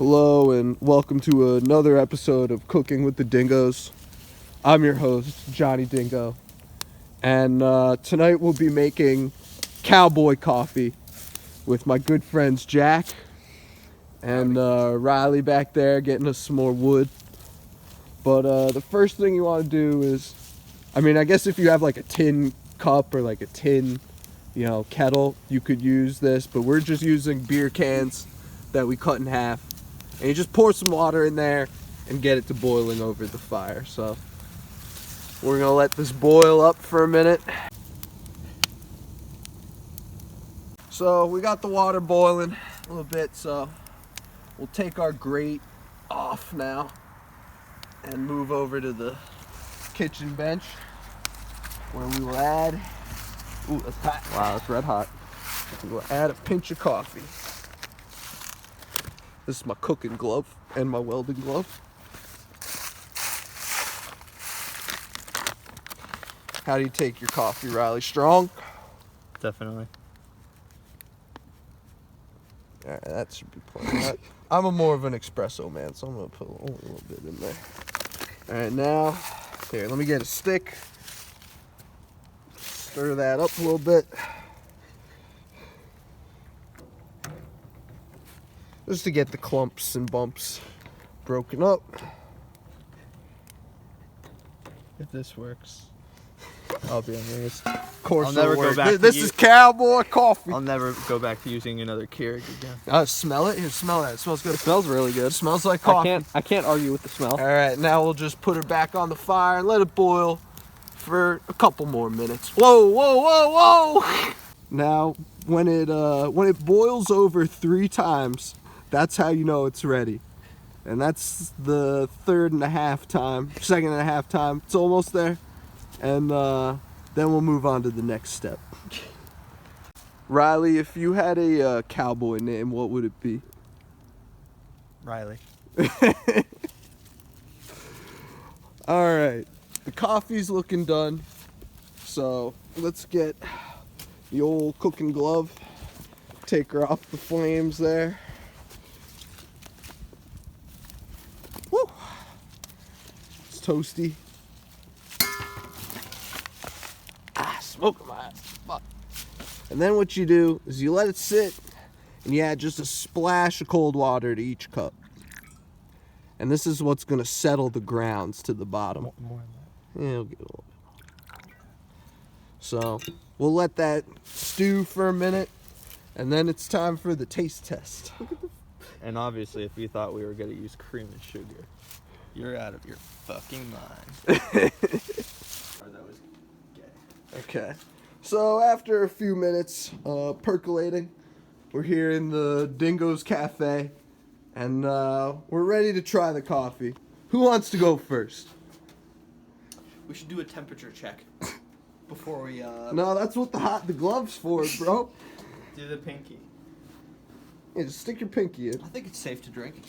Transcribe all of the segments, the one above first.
Hello and welcome to another episode of Cooking with the Dingoes. I'm your host, Johnny Dingo, and tonight we'll be making Cowboy coffee with my good friends Jack and Riley back there getting us some more wood. But the first thing you want to do is, I guess if you have like a tin cup or like a tin, kettle, you could use this, but we're just using beer cans that we cut in half. And you just pour some water in there and get it to boiling over the fire. So we're gonna let this boil up for a minute. So we got the water boiling a little bit, so we'll take our grate off now and move over to the kitchen bench where we will add, ooh, that's hot. Wow, that's red hot. We'll add a pinch of coffee. This is my cooking glove and my welding glove. How do you take your coffee, Riley? Strong? Definitely. Alright, that should be plenty. I'm a more of an espresso man, so I'm going to put only a little bit in there. Alright, now, here, let me get a stick. Stir that up a little bit. Just to get the clumps and bumps broken up. If this works, I'll be amazed. Of course, I'll never go back. This is Cowboy coffee. I'll never go back to using another Keurig again. Smell it. Here, smell that. It smells good. It smells really good. It smells like coffee. I can't argue with the smell. All right, now we'll just put it back on the fire and let it boil for a couple more minutes. Whoa, whoa, whoa, whoa! Now, when it boils over 3 times, that's how you know it's ready. And that's the second and a half time. It's almost there. And then we'll move on to the next step. Riley, if you had a cowboy name, what would it be? Riley. All right, the coffee's looking done. So let's get the old cooking glove. Take her off the flames there. Woo! It's toasty. Smoking my ass. Fuck. And then what you do is you let it sit and you add just a splash of cold water to each cup. And this is what's going to settle the grounds to the bottom. More than that. Yeah, it'll get a little bit. So we'll let that stew for a minute, and then it's time for the taste test. And obviously, if you thought we were going to use cream and sugar, you're out of your fucking mind. Or that was gay. Okay. So after a few minutes percolating, we're here in the Dingo's Cafe, and we're ready to try the coffee. Who wants to go first? We should do a temperature check before we. No, that's what the glove's for, bro. Do the pinky. Yeah, just stick your pinky in. I think it's safe to drink.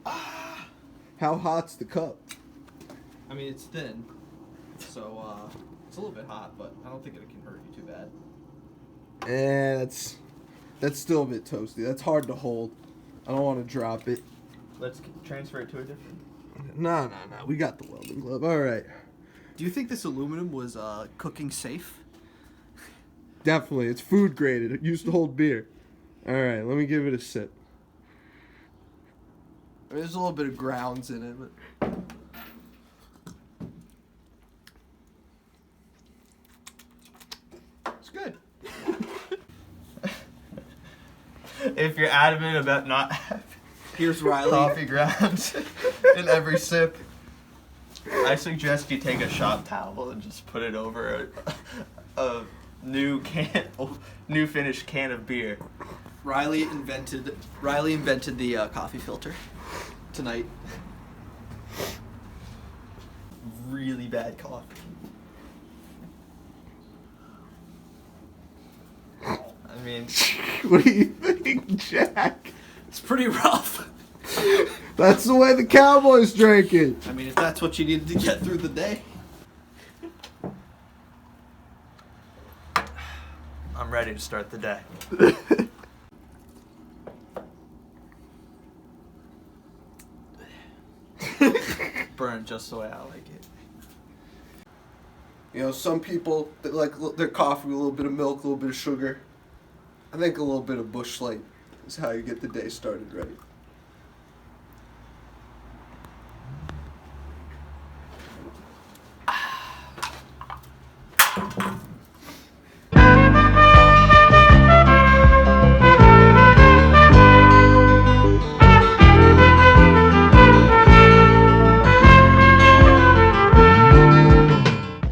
How hot's the cup? I mean, it's thin, so it's a little bit hot, but I don't think it can hurt you too bad. And that's still a bit toasty. That's hard to hold. I don't want to drop it. Let's transfer it to a different. No. We got the welding glove. All right. Do you think this aluminum was cooking safe? Definitely. It's food grade. It used to hold beer. All right. Let me give it a sip. There's a little bit of grounds in it, but. It's good. If you're adamant about not having Here's Riley. coffee grounds in every sip, I suggest you take a shop towel and just put it over a new finished can of beer. Riley invented the coffee filter tonight. Really bad coffee. I mean, What do you think, Jack? It's pretty rough. That's the way the Cowboys drank it. I mean, if that's what you needed to get through the day. I'm ready to start the day. burn just the way I like it. You know, some people that like their coffee with a little bit of milk, a little bit of sugar. I think a little bit of Busch Light is how you get the day started right.